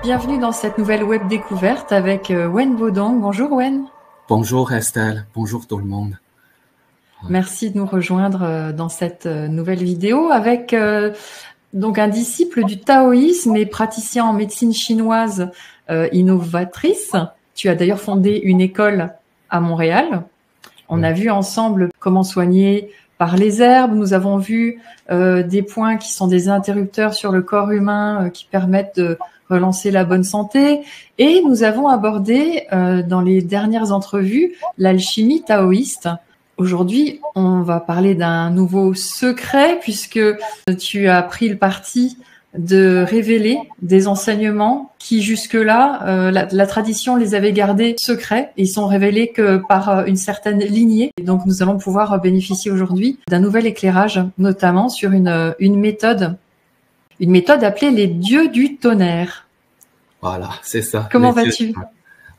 Bienvenue dans cette nouvelle web découverte avec Wen Baudong. Bonjour Wen. Bonjour Estelle, bonjour tout le monde. Merci de nous rejoindre dans cette nouvelle vidéo avec donc un disciple du taoïsme et praticien en médecine chinoise innovatrice. Tu as d'ailleurs fondé une école à Montréal. On a vu ensemble comment soigner par les herbes. Nous avons vu des points qui sont des interrupteurs sur le corps humain qui permettent de relancer la bonne santé. Et nous avons abordé dans les dernières entrevues l'alchimie taoïste. Aujourd'hui, on va parler d'un nouveau secret puisque tu as pris le parti de révéler des enseignements qui jusque-là, la tradition les avait gardés secrets et ils sont révélés que par une certaine lignée. Et donc nous allons pouvoir bénéficier aujourd'hui d'un nouvel éclairage, notamment sur une méthode appelée les dieux du tonnerre. Voilà, c'est ça. Comment vas-tu?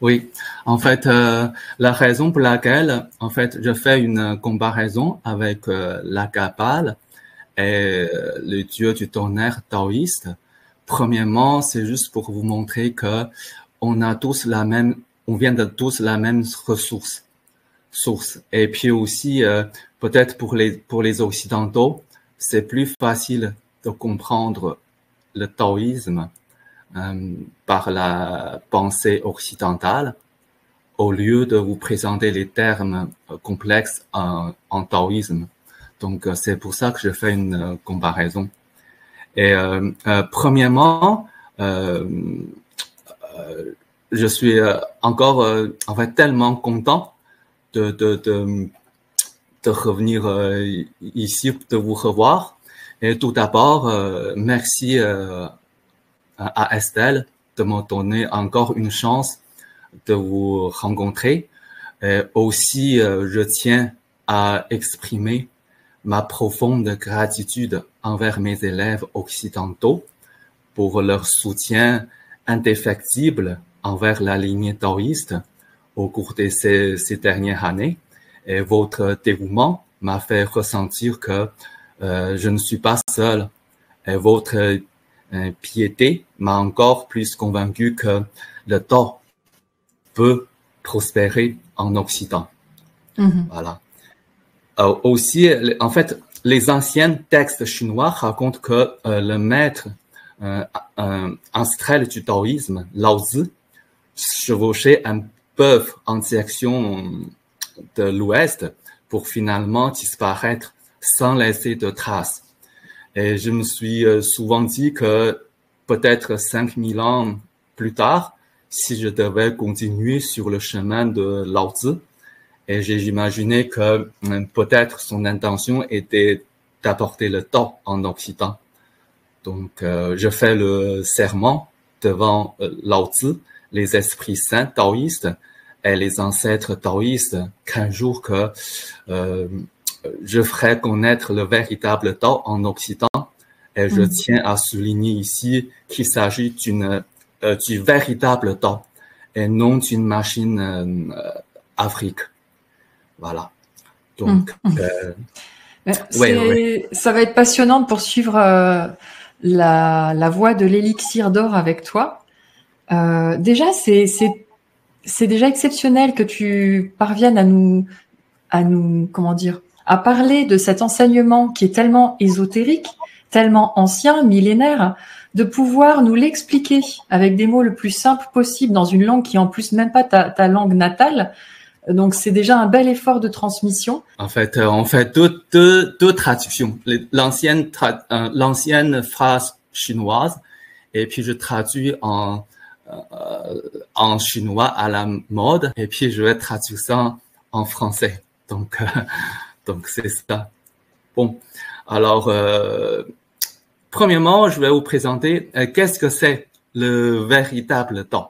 Oui, en fait, la raison pour laquelle, en fait, je fais une comparaison avec la Kabbale et le dieu du tonnerre taoïste. Premièrement, c'est juste pour vous montrer que on a tous on vient de tous la même source. Et puis aussi, peut-être pour les Occidentaux, c'est plus facile de comprendre le taoïsme par la pensée occidentale, au lieu de vous présenter les termes complexes en taoïsme. Donc, c'est pour ça que je fais une comparaison. Et premièrement, je suis encore en fait tellement content de revenir ici, de vous revoir. Et tout d'abord, merci à Estelle de me donner encore une chance de vous rencontrer. Et aussi, je tiens à exprimer ma profonde gratitude envers mes élèves occidentaux pour leur soutien indéfectible envers la lignée taoïste au cours de ces dernières années. Et votre dévouement m'a fait ressentir que je ne suis pas seul. Et votre piété m'a encore plus convaincu que le Tao peut prospérer en Occident. Voilà. Aussi, en fait, les anciens textes chinois racontent que le maître ancestral du taoïsme, Lao Tzu, chevauchait un bœuf en direction de l'ouest pour finalement disparaître sans laisser de traces. Et je me suis souvent dit que peut-être 5000 ans plus tard, si je devais continuer sur le chemin de Lao Tzu, et j'ai imaginé que peut-être son intention était d'apporter le Tao en Occident. Donc, je fais le serment devant Lao Tzu, les esprits saints taoïstes et les ancêtres taoïstes qu'un jour que je ferai connaître le véritable Tao en Occident. Et je tiens à souligner ici qu'il s'agit du véritable Tao et non d'une machine Afrique. Voilà. Donc, ça va être passionnant de poursuivre la voie de l'élixir d'or avec toi. Déjà, c'est déjà exceptionnel que tu parviennes à nous, comment dire, à parler de cet enseignement qui est tellement ésotérique, tellement ancien, millénaire, de pouvoir nous l'expliquer avec des mots le plus simples possible dans une langue qui est en plus même pas ta langue natale. Donc, c'est déjà un bel effort de transmission. En fait, on fait deux traductions. L'ancienne phrase chinoise, et puis je traduis en chinois à la mode, et puis je vais traduire ça en français. Donc c'est ça. Bon, alors, premièrement, je vais vous présenter qu'est-ce que c'est le véritable Tao.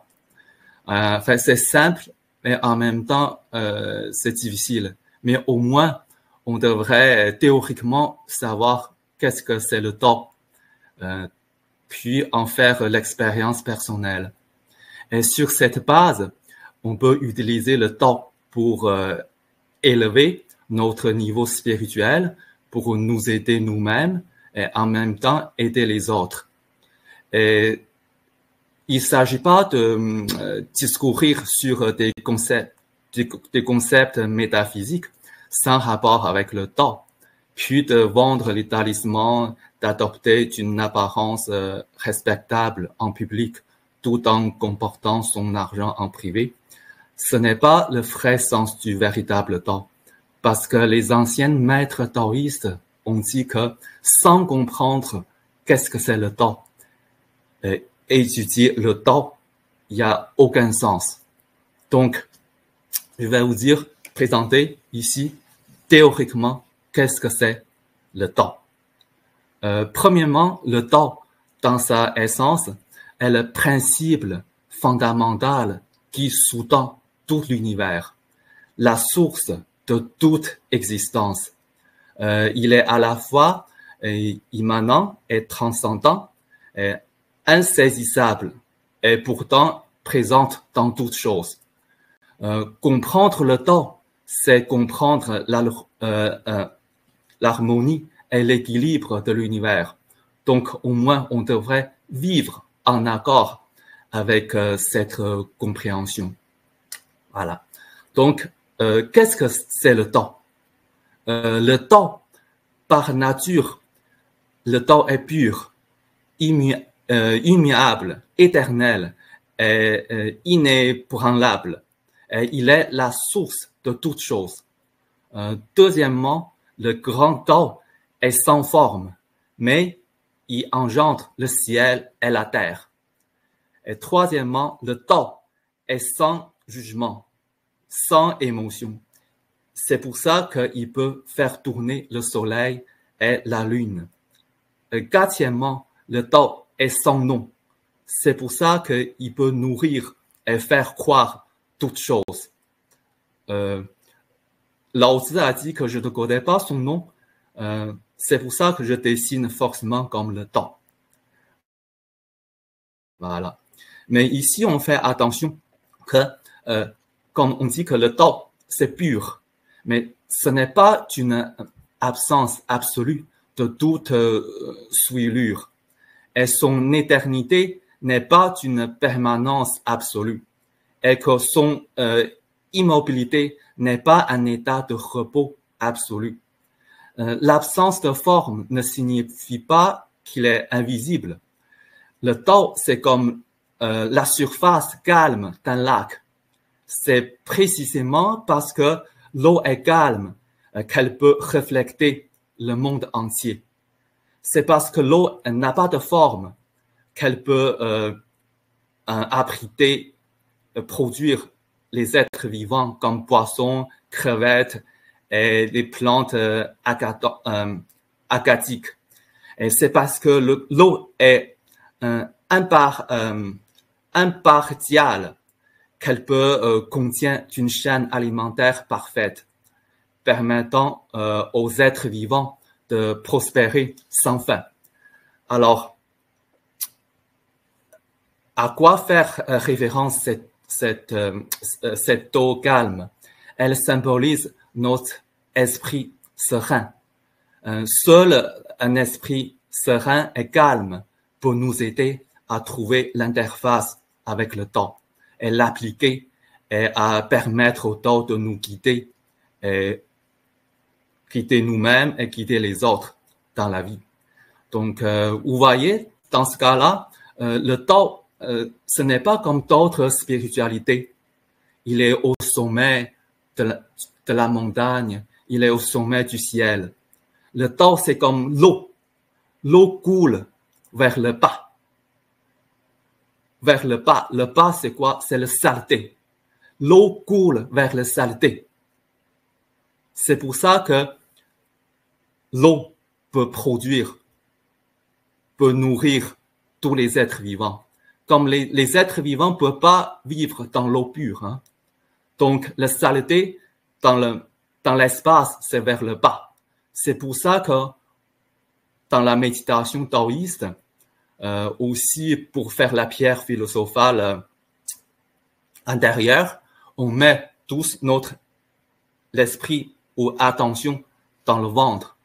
Enfin, c'est simple, mais en même temps, c'est difficile. Mais au moins, on devrait théoriquement savoir qu'est-ce que c'est le Tao, puis en faire l'expérience personnelle. Et sur cette base, on peut utiliser le Tao pour élever notre niveau spirituel, pour nous aider nous-mêmes et en même temps aider les autres. Et il s'agit pas de discourir sur des concepts métaphysiques sans rapport avec le Tao, puis de vendre les talismans, d'adopter une apparence respectable en public tout en comportant son argent en privé. Ce n'est pas le vrai sens du véritable Tao, parce que les anciens maîtres taoïstes ont dit que sans comprendre qu'est-ce que c'est le Tao, étudier le Tao, il n'y a aucun sens. Donc, je vais vous présenter ici, théoriquement, qu'est-ce que c'est le Tao. Premièrement, le Tao, dans sa essence, est le principe fondamental qui sous-tend tout l'univers, la source de toute existence. Il est à la fois immanent et transcendant, insaisissable et pourtant présente dans toutes choses. Comprendre le Tao, c'est comprendre l'harmonie et l'équilibre de l'univers. Donc, au moins, on devrait vivre en accord avec cette compréhension. Voilà. Donc, qu'est-ce que c'est le Tao? Le Tao, par nature, le Tao est pur, immuable, éternel et inébranlable. Et il est la source de toutes choses. Deuxièmement, le grand Tao est sans forme, mais il engendre le ciel et la terre. Et troisièmement, le Tao est sans jugement, sans émotion. C'est pour ça qu'il peut faire tourner le soleil et la lune. Quatrièmement, le Tao est sans nom. C'est pour ça qu'il peut nourrir et faire croire toutes choses. Lao Tzu a dit que je ne connais pas son nom. C'est pour ça que je dessine forcément comme le Tao. Voilà. Mais ici, on fait attention que, comme on dit que le Tao, c'est pur, mais ce n'est pas une absence absolue de toute souillure. Et son éternité n'est pas une permanence absolue. Et que son immobilité n'est pas un état de repos absolu. L'absence de forme ne signifie pas qu'il est invisible. Le Tao, c'est comme la surface calme d'un lac. C'est précisément parce que l'eau est calme qu'elle peut refléter le monde entier. C'est parce que l'eau n'a pas de forme qu'elle peut abriter, produire les êtres vivants comme poissons, crevettes et des plantes aquatiques. Et c'est parce que l'eau est impartiale qu'elle peut contient une chaîne alimentaire parfaite, permettant aux êtres vivants de prospérer sans fin. Alors, à quoi faire référence cette eau calme? Elle symbolise notre esprit serein. Seul un esprit serein et calme peut nous aider à trouver l'interface avec le Tao et l'appliquer et à permettre au Tao de nous guider et guider nous-mêmes et guider les autres dans la vie. Donc, vous voyez, dans ce cas-là, le Tao, ce n'est pas comme d'autres spiritualités. Il est au sommet de la montagne, il est au sommet du ciel. Le Tao, c'est comme l'eau. L'eau coule vers le bas. Vers le bas. Le bas, c'est quoi? C'est le saleté. L'eau coule vers le saleté. C'est pour ça que l'eau peut produire, peut nourrir tous les êtres vivants. Comme les êtres vivants ne peuvent pas vivre dans l'eau pure. Hein. Donc, la saleté dans l'espace, c'est vers le bas. C'est pour ça que dans la méditation taoïste, aussi pour faire la pierre philosophale intérieure, on met tous l'esprit ou attention dans le ventre,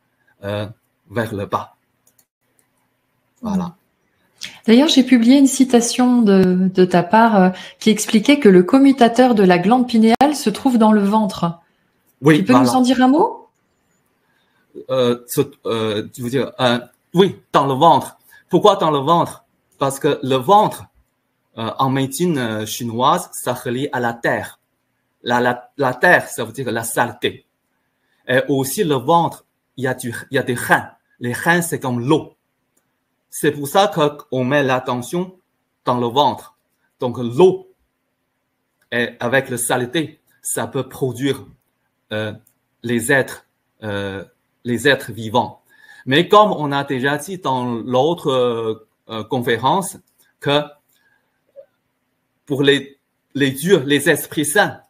vers le bas. Voilà. D'ailleurs, j'ai publié une citation de ta part qui expliquait que le commutateur de la glande pinéale se trouve dans le ventre. Oui, Tu peux nous en dire un mot? Tu veux dire, oui, dans le ventre. Pourquoi dans le ventre? Parce que le ventre, en médecine chinoise, ça relie à la terre. La terre, ça veut dire la saleté. Et aussi le ventre, il y a des reins. Les reins, c'est comme l'eau. C'est pour ça qu'on met l'attention dans le ventre. Donc l'eau, avec la saleté, ça peut produire les êtres vivants. Mais comme on a déjà dit dans l'autre conférence, que pour les dieux, les esprits saints,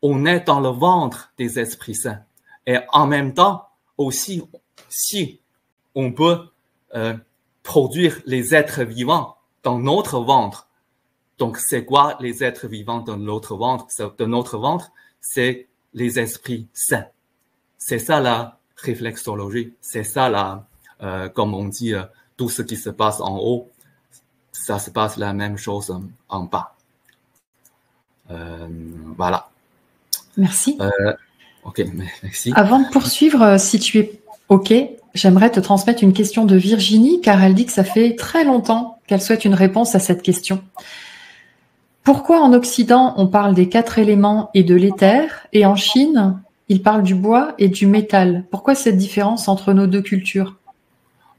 on est dans le ventre des esprits saints. Et en même temps, aussi, si on peut produire les êtres vivants dans notre ventre, donc c'est quoi les êtres vivants dans notre ventre? De notre ventre, c'est les esprits saints. C'est ça la réflexologie, c'est ça la, comme on dit, tout ce qui se passe en haut, ça se passe la même chose en bas. Voilà. Merci. Ok, merci. Avant de poursuivre, si tu es OK, j'aimerais te transmettre une question de Virginie, car elle dit que ça fait très longtemps qu'elle souhaite une réponse à cette question. Pourquoi en Occident, on parle des 4 éléments et de l'éther, et en Chine, ils parlent du bois et du métal? Pourquoi cette différence entre nos deux cultures?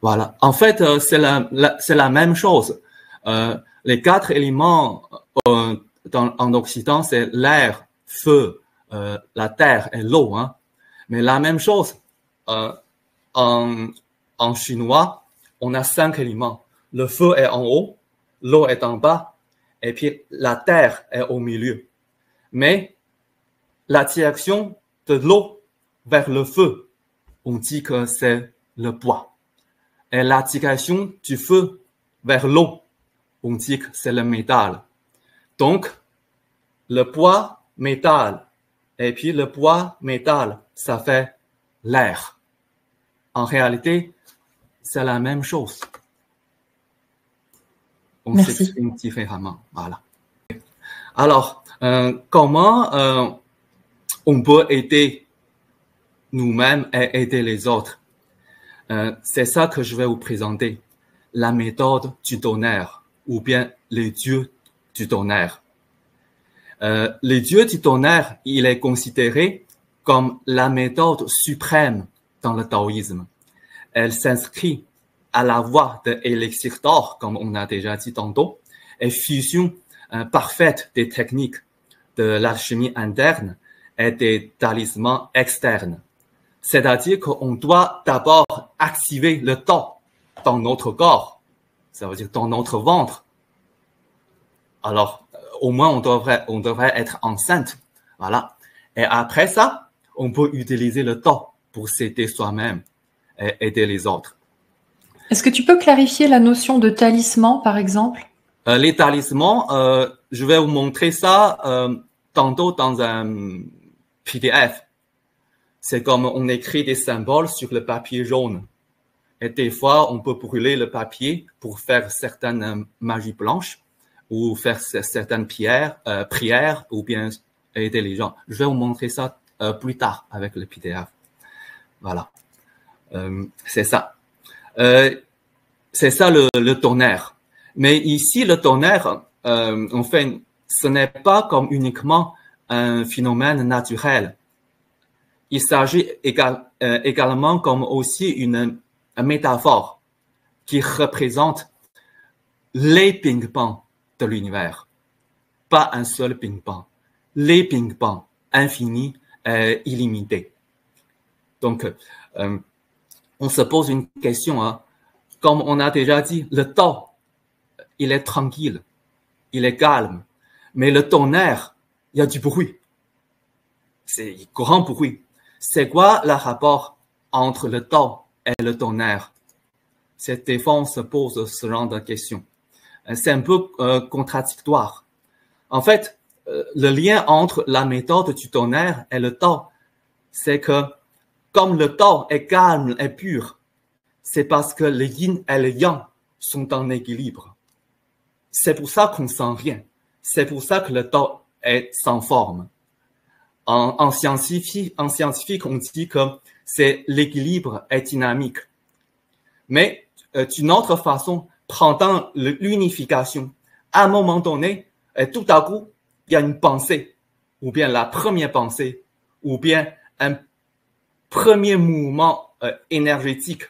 Voilà. En fait, c'est la même chose. Les 4 éléments en Occident, c'est l'air, feu, la terre et l'eau. Hein. Mais la même chose, en chinois, on a 5 éléments. Le feu est en haut, l'eau est en bas, et puis la terre est au milieu. Mais la direction de l'eau vers le feu, on dit que c'est le bois. Et la direction du feu vers l'eau, on dit que c'est le métal. Donc, le bois, métal, et puis le bois, métal, ça fait l'air. En réalité, c'est la même chose. On s'exprime différemment. Voilà. Alors, comment on peut aider nous-mêmes et aider les autres? C'est ça que je vais vous présenter. La méthode du tonnerre, ou bien les dieux du tonnerre. Les dieux du tonnerre, il est considéré comme la méthode suprême dans le taoïsme. Elle s'inscrit à la voie de l'élixir d'or, comme on a déjà dit tantôt, et fusion parfaite des techniques de l'alchimie interne et des talismans externes. C'est-à-dire qu'on doit d'abord activer le Tao dans notre corps, ça veut dire dans notre ventre. Alors, au moins, on devrait être enceinte. Voilà. Et après ça, on peut utiliser le Tao pour s'aider soi-même et aider les autres. Est-ce que tu peux clarifier la notion de talisman, par exemple? Les talismans, je vais vous montrer ça tantôt dans un PDF. C'est comme on écrit des symboles sur le papier jaune. Et des fois, on peut brûler le papier pour faire certaines magies blanches ou faire certaines prières ou bien aider les gens. Je vais vous montrer ça plus tard avec le PDF. Voilà. C'est ça. C'est ça le tonnerre. Mais ici, le tonnerre, en fait, ce n'est pas comme uniquement un phénomène naturel. Il s'agit également comme aussi une métaphore qui représente les ping-pong de l'univers. Pas un seul ping-pong. Les ping-pong infinis et illimités. Donc, on se pose une question. Hein. Comme on a déjà dit, le Tao, il est tranquille, il est calme. Mais le tonnerre, il y a du bruit. C'est grand bruit. C'est quoi le rapport entre le Tao et le tonnerre? Des fois, on se pose ce genre de questions. C'est un peu contradictoire. En fait, le lien entre la méthode du tonnerre et le Tao, c'est que comme le Tao est calme et pur, c'est parce que le yin et le yang sont en équilibre. c'est pour ça qu'on sent rien. C'est pour ça que le Tao est sans forme. En scientifique, on dit que c'est l'équilibre est dynamique. Mais d'une autre façon, pendant l'unification, à un moment donné, tout à coup, il y a une pensée, ou bien la première pensée, ou bien un premier mouvement énergétique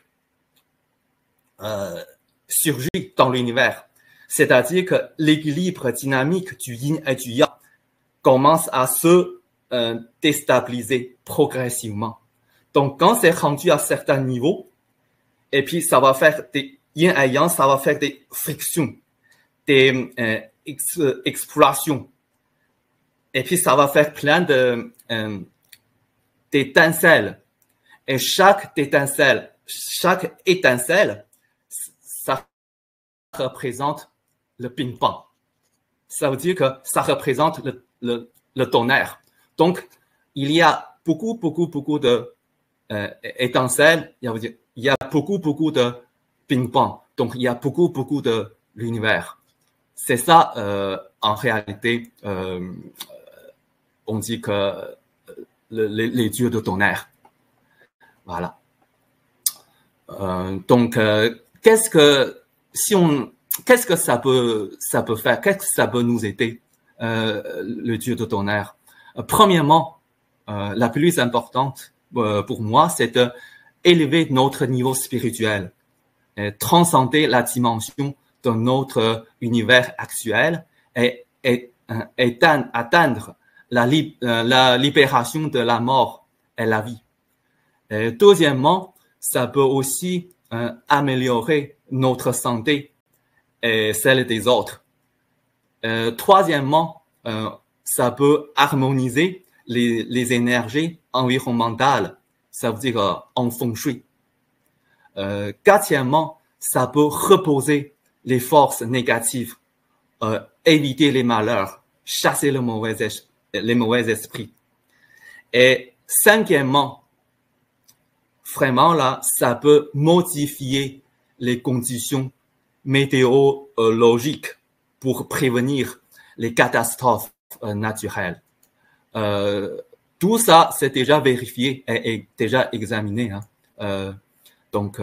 surgit dans l'univers. C'est-à-dire que l'équilibre dynamique du yin et du yang commence à se déstabiliser progressivement. Donc, quand c'est rendu à certains niveaux, et puis ça va faire des yin et yang, ça va faire des frictions, des explorations, et puis ça va faire plein d'étincelles. Et chaque étincelle, ça représente le ping-pong. Ça veut dire que ça représente le tonnerre. Donc, il y a beaucoup de étincelles, il y a beaucoup de ping-pong. Donc, il y a beaucoup de l'univers. C'est ça, en réalité, on dit que les dieux de tonnerre. Voilà. Donc, qu'est-ce que ça peut faire? Qu'est-ce que ça peut nous aider, le dieu de tonnerre? Premièrement, la plus importante pour moi, c'est d'élever notre niveau spirituel, transcender la dimension de notre univers actuel et atteindre la libération de la mort et la vie. Et deuxièmement, ça peut aussi améliorer notre santé et celle des autres. Troisièmement, ça peut harmoniser les énergies environnementales, ça veut dire en feng shui. Quatrièmement, ça peut reposer les forces négatives, éviter les malheurs, chasser les mauvais esprits. Et cinquièmement, vraiment là, ça peut modifier les conditions météorologiques pour prévenir les catastrophes naturelles. Tout ça, c'est déjà vérifié et déjà examiné. Hein. Donc,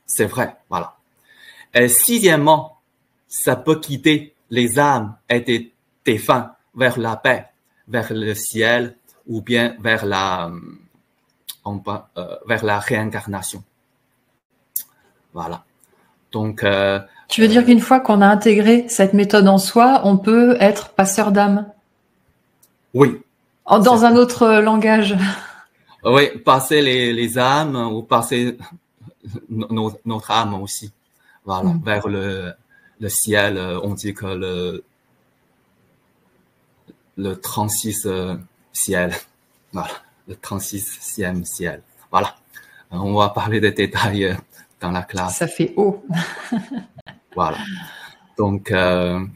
c'est vrai, voilà. Et sixièmement, ça peut guider les âmes et des défunts vers la paix, vers le ciel ou bien vers la réincarnation. Voilà. Donc, tu veux dire qu'une fois qu'on a intégré cette méthode en soi, on peut être passeur d'âme? Oui. Dans un autre langage. Oui, passer les âmes ou passer notre âme aussi. Voilà, vers le ciel. On dit que le 36 ciel. Voilà, le 36e ciel. Voilà. On va parler des détails dans la classe. Ça fait haut. Voilà. Donc,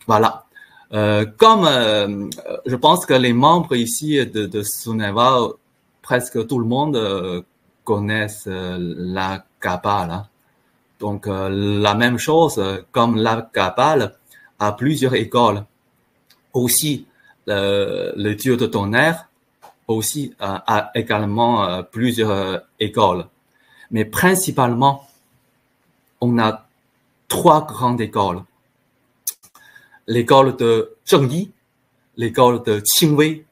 voilà. Comme je pense que les membres ici de Suneva, presque tout le monde connaissent la Kabbale. Hein. Donc, la même chose, comme la Kabbale a plusieurs écoles. Aussi, le dieu de tonnerre aussi a également plusieurs écoles. Mais principalement, on a 3 grandes écoles. L'école de Zhengyi, l'école de Qingwei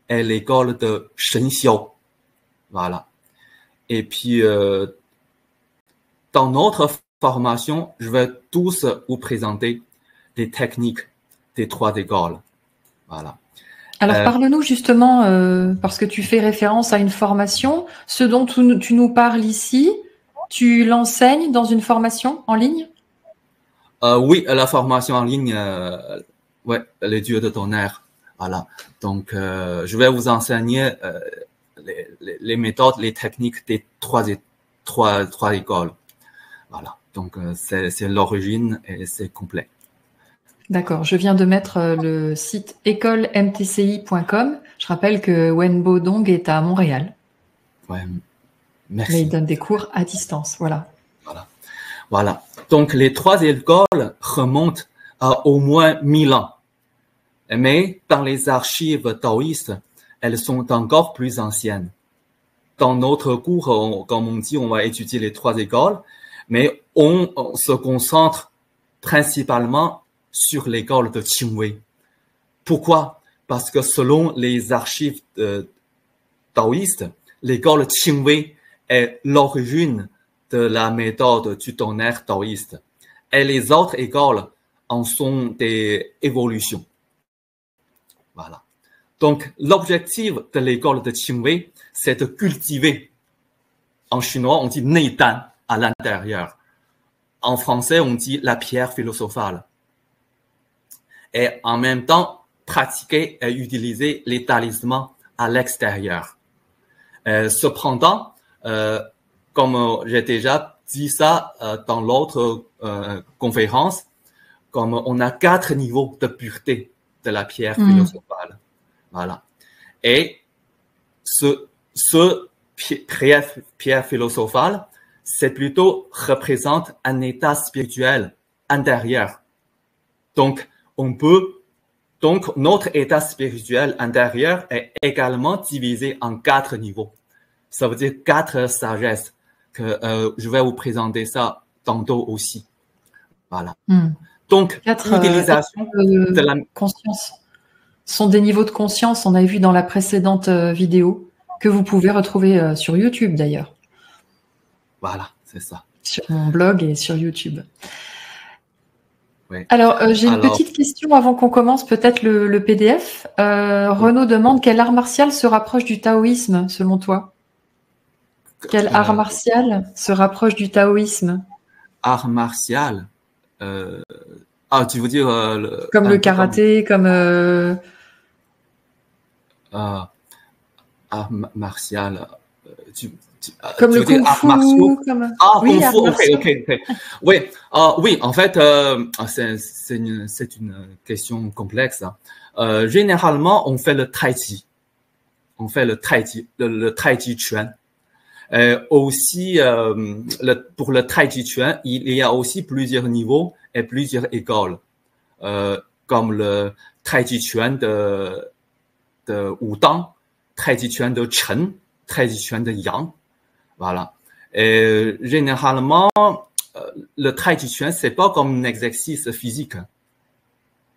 et l'école de Shenxiao. Voilà. Et puis, dans notre formation, je vais tous vous présenter les techniques des 3 écoles. Voilà. Alors, parle-nous justement, parce que tu fais référence à une formation, ce dont tu nous parles ici, tu l'enseignes dans une formation en ligne? Oui, la formation en ligne, ouais, les dieux de tonnerre. Voilà. Donc, je vais vous enseigner les méthodes, les techniques des 3 écoles. Voilà. Donc, c'est l'origine et c'est complet. D'accord. Je viens de mettre le site écolemtci.com. Je rappelle que Wenbo Dong est à Montréal. Ouais, merci. Mais il donne des cours à distance. Voilà. Voilà. Donc, les 3 écoles remontent a au moins 1000 ans. Mais dans les archives taoïstes, elles sont encore plus anciennes. Dans notre cours, comme on dit, on va étudier les 3 écoles, mais on se concentre principalement sur l'école de Qingwei. Pourquoi? Parce que selon les archives taoïstes, l'école Qingwei est l'origine de la méthode du tonnerre taoïste. Et les autres écoles en sont des évolutions. Voilà. Donc, l'objectif de l'école de Qingwei, c'est de cultiver. En chinois, on dit neidan à l'intérieur. En français, on dit la pierre philosophale. Et en même temps, pratiquer et utiliser les talismans à l'extérieur. Cependant, comme j'ai déjà dit ça dans l'autre conférence, comme on a 4 niveaux de pureté de la pierre philosophale. Voilà. Et ce pierre philosophale, c'est plutôt représente un état spirituel intérieur. Donc, notre état spirituel intérieur est également divisé en 4 niveaux. Ça veut dire 4 sagesses que je vais vous présenter ça tantôt aussi. Voilà. Donc, 4 l'utilisation de la conscience sont des niveaux de conscience, on a vu dans la précédente vidéo, que vous pouvez retrouver sur YouTube d'ailleurs. Voilà, c'est ça. Sur mon blog et sur YouTube. Oui. Alors, j'ai une petite question avant qu'on commence peut-être le PDF. Renaud demande quel art martial se rapproche du taoïsme selon toi? Quel art martial se rapproche du taoïsme? Art martial tu veux dire comme le karaté, comme art martial. Comme le kung-fu, comme... oui, kung-fu, ok. Oui, oui, en fait, c'est une question complexe. Généralement, on fait le tai chi. On fait le tai chi chuan. Aussi, pour le tai chi chuan, il y a aussi plusieurs niveaux et plusieurs écoles, comme le tai chi chuan de Wudang, tai chi chuan de Chen, tai chi chuan de Yang. Voilà. Et généralement, le tai chi chuan, c'est pas comme un exercice physique.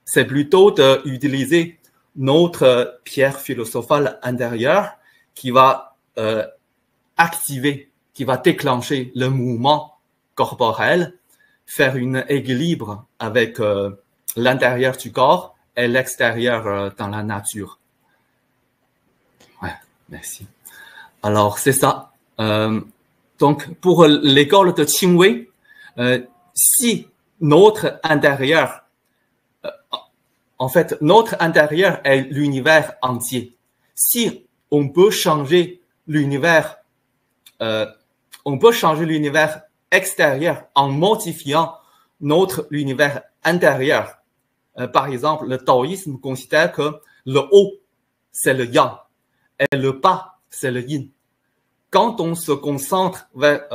C'est plutôt d'utiliser notre pierre philosophale intérieure qui va activer, qui va déclencher le mouvement corporel, faire un équilibre avec l'intérieur du corps et l'extérieur dans la nature. Ouais, merci. Alors, c'est ça. Donc, pour l'école de Qingwei, si notre intérieur, en fait, notre intérieur est l'univers entier. Si on peut changer l'univers, extérieur en modifiant notre univers intérieur. Par exemple, le taoïsme considère que le haut, c'est le yang et le bas, c'est le yin. Quand on se concentre vers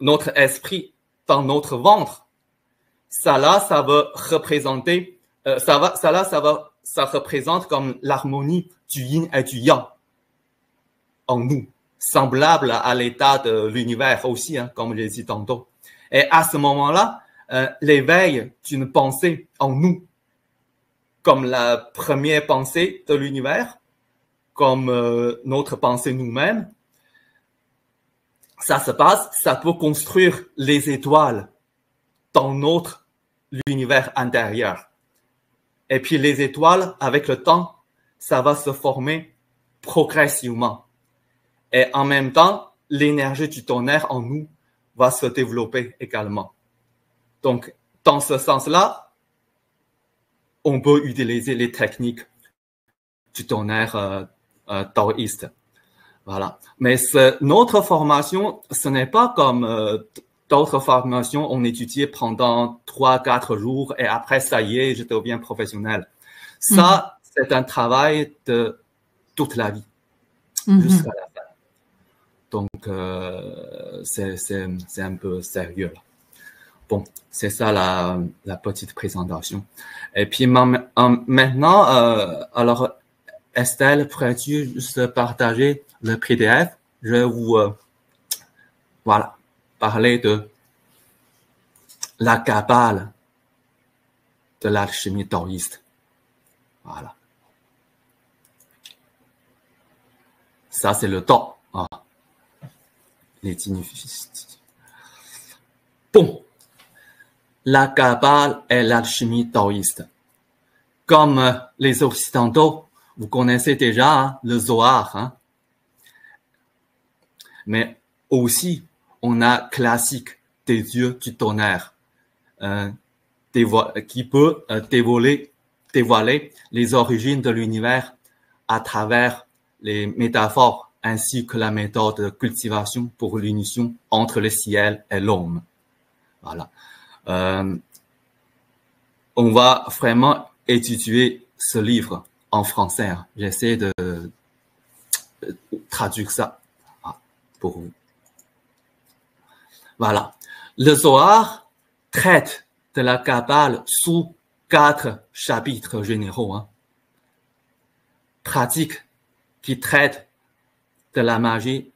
notre esprit dans notre ventre, ça va représenter, ça représente comme l'harmonie du yin et du yang en nous, semblable à l'état de l'univers aussi, comme j'ai dit tantôt. Et à ce moment-là, l'éveil d'une pensée en nous, comme la première pensée de l'univers, comme notre pensée nous-mêmes, ça se passe, ça peut construire les étoiles dans notre univers intérieur. Et puis les étoiles, avec le temps, ça va se former progressivement. Et en même temps, l'énergie du tonnerre en nous va se développer également. Donc, dans ce sens-là, on peut utiliser les techniques du tonnerre taoïste. Voilà. Mais notre formation, ce n'est pas comme d'autres formations, on étudie pendant 3-4 jours et après, ça y est, je deviens professionnel. Ça, c'est un travail de toute la vie, jusqu'à la fin. Donc, c'est un peu sérieux. Bon, c'est ça la petite présentation. Et puis maintenant, alors Estelle, pourrais-tu juste partager le PDF? Je vais vous voilà, parler de la cabale de l'alchimie taoïste. Voilà. Ça, c'est le Tao. Ah. Les significations. Bon. La cabale est l'alchimie taoïste. Comme les Occidentaux, vous connaissez déjà hein, le Zohar. Hein. Mais aussi, on a classique des dieux du tonnerre qui peut dévoiler les origines de l'univers à travers les métaphores ainsi que la méthode de cultivation pour l'unition entre le ciel et l'homme. Voilà. On va vraiment étudier ce livre en français. Hein. J'essaie de traduire ça pour vous. Voilà. Le Zohar traite de la Kabbale sous 4 chapitres généraux. Hein. Pratique qui traite de la magie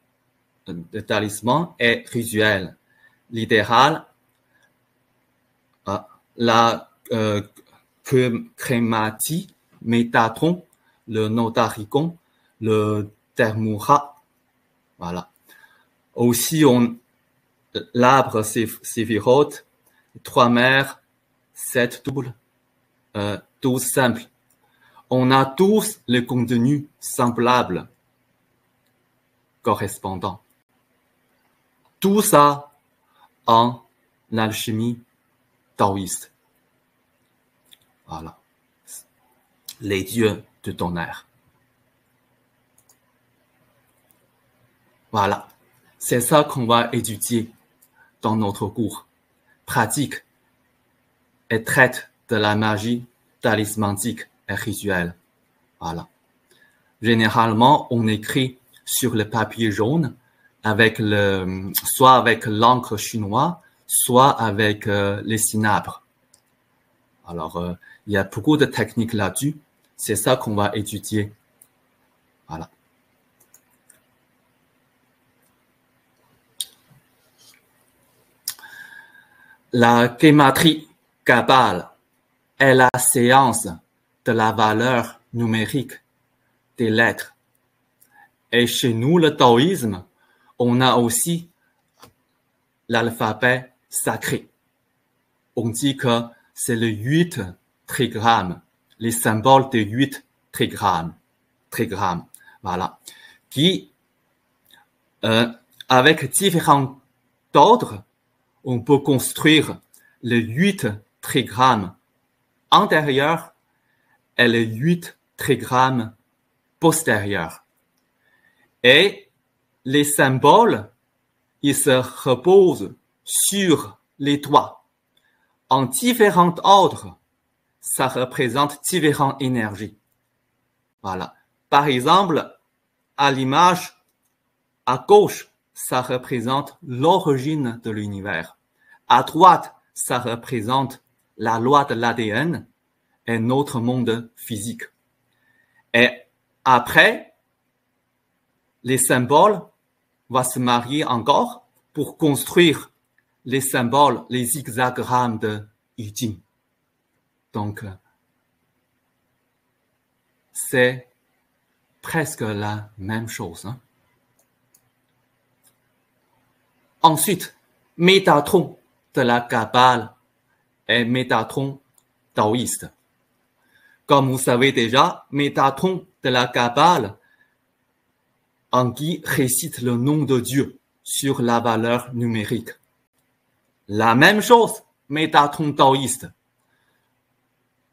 de talisman et rituel. Littéral, la crématie, Métatron, le Notaricon, le Termura. Voilà. Aussi, l'arbre Séphirot, 3 mères, 7 doubles, 12 simples. On a tous les contenus semblables correspondants. Tout ça en alchimie taoïste. Voilà. Les dieux de tonnerre. Voilà. C'est ça qu'on va étudier dans notre cours. Pratique et traite de la magie talismanique et rituelle. Voilà. Généralement, on écrit sur le papier jaune avec soit avec l'encre chinoise, soit avec les cinabres. Alors, il y a beaucoup de techniques là-dessus. C'est ça qu'on va étudier. Voilà. La gématrie Kabbale est la séance de la valeur numérique des lettres. Et chez nous, le taoïsme, on a aussi l'alphabet sacré. On dit que c'est le 8 trigrammes, les symboles des 8 trigrammes, voilà, qui, avec différents ordres, on peut construire les 8 trigrammes antérieurs et les 8 trigrammes postérieurs. Et les symboles, ils se reposent sur les doigts. En différents ordres, ça représente différentes énergies. Voilà. Par exemple, à l'image à gauche, ça représente l'origine de l'univers. À droite, ça représente la loi de l'ADN et notre monde physique. Et après, les symboles vont se marier encore pour construire les symboles, les zigzagrammes de I Ching. Donc, c'est presque la même chose. Hein. Ensuite, Métatron de la Kabbale est Métatron taoïste. Comme vous savez déjà, Métatron de la Kabbale, en qui récite le nom de Dieu sur la valeur numérique. La même chose, Métatron taoïste.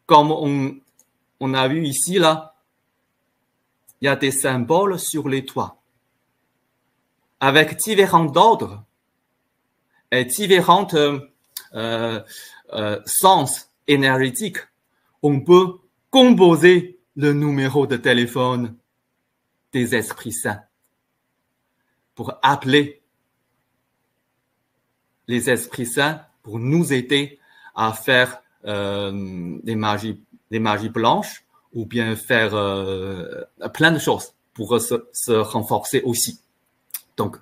Comme on a vu ici, là, il y a des symboles sur les toits. Avec différents ordres et différents sens énergétiques, on peut composer le numéro de téléphone des esprits saints pour appeler les esprits saints pour nous aider à faire des magies blanches ou bien faire plein de choses pour se renforcer aussi. Donc,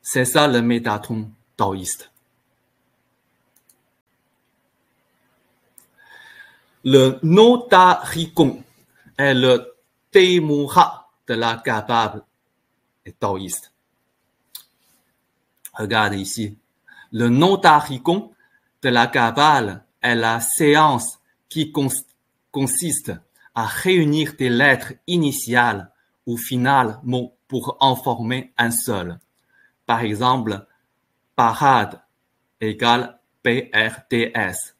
c'est ça le métatron taoïste. Le Notarikon est le Temura de la Kabbale taoïste. Regardez ici. Le Notarikon de la Kabbale est la séance qui consiste à réunir des lettres initiales ou finales mots pour en former un seul. Par exemple, parade égale PRDS.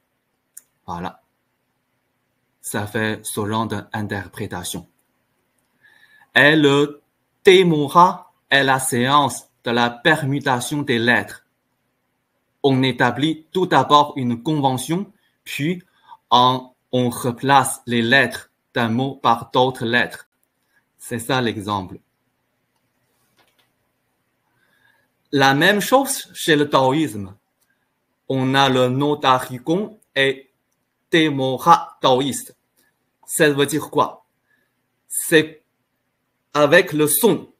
Voilà. Ça fait ce genre d'interprétation. Et le Temura est la séance de la permutation des lettres. On établit tout d'abord une convention, puis on replace les lettres d'un mot par d'autres lettres. C'est ça l'exemple. La même chose chez le taoïsme. On a le Notarikon et Temura taoïste. Ça veut dire quoi? C'est avec le son,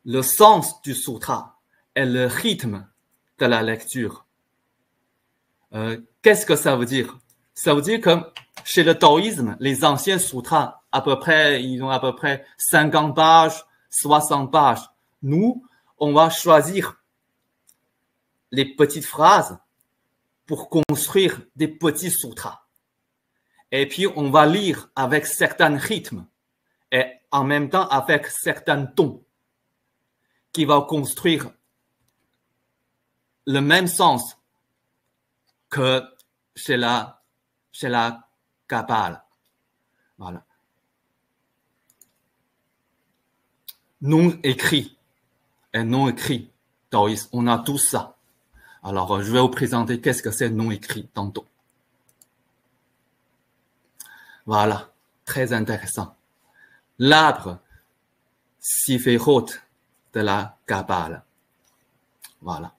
le sens du sutra et le rythme de la lecture. Qu'est-ce que ça veut dire? Ça veut dire que chez le taoïsme, les anciens sutras, ils ont à peu près 50 pages, 60 pages. Nous, on va choisir les petites phrases pour construire des petits sutras. Et puis, on va lire avec certains rythmes et en même temps avec certains tons qui vont construire le même sens que chez la Kabbale. Voilà. Non écrit et non écrit taoïste, on a tout ça. Alors, je vais vous présenter qu'est-ce que c'est non écrit tantôt. Voilà, très intéressant. L'arbre Sifirot de la Kabbale. Voilà.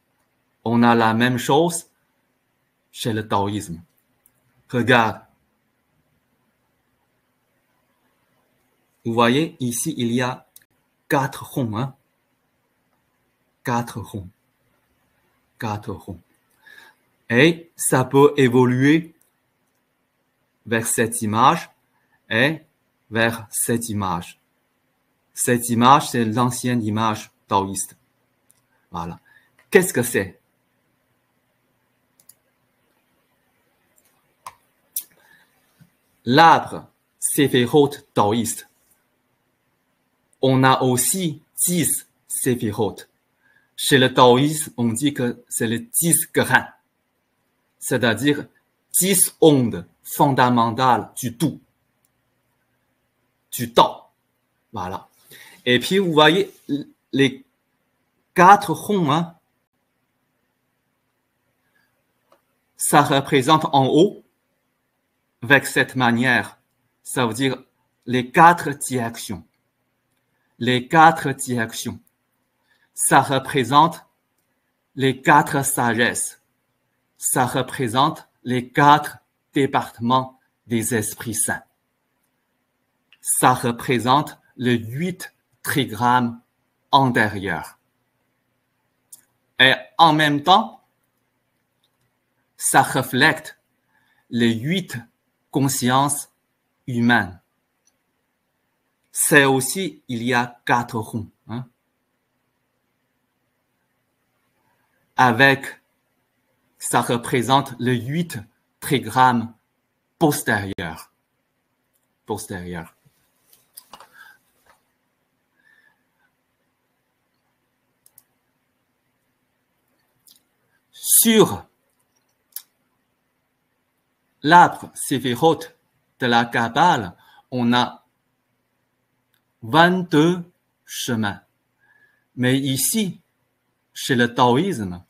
On a la même chose chez le taoïsme. Regarde. Vous voyez, ici, il y a 4 ronds. Hein? 4 ronds. 4 ronds. Et ça peut évoluer vers cette image et vers cette image. Cette image, c'est l'ancienne image taoïste. Voilà. Qu'est-ce que c'est? L'arbre Sefirot taoïste. On a aussi 10 Sefirot. Chez le taoïsme, on dit que c'est les 10 grains. C'est-à-dire 10 ondes fondamentales du tout. Du temps. Voilà. Et puis, vous voyez, les 4 ronds, hein, ça représente en haut, avec cette manière, ça veut dire les 4 directions. Les 4 directions. Ça représente les 4 sagesses. Ça représente les 4 départements des esprits saints. Ça représente les 8 trigrammes antérieurs. Et en même temps, ça reflète les 8 consciences humaines. C'est aussi, il y a 4 ronds. Hein, avec, ça représente les 8 trigrammes postérieurs. Sur l'arbre Sefirot de la Kabbale, on a 22 chemins. Mais ici, chez le taoïsme,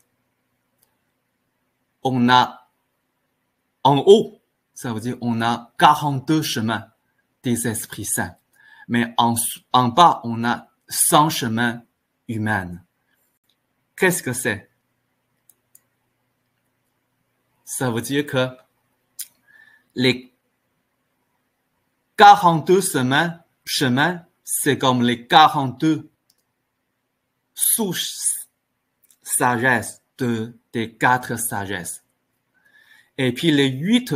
on a en haut, ça veut dire on a 42 chemins des esprits saints. Mais en bas, on a 100 chemins humains. Qu'est-ce que c'est? ça veut dire que les 42 chemins, c'est comme les 42 sous-sagesses des 4 sagesses. Et puis les 8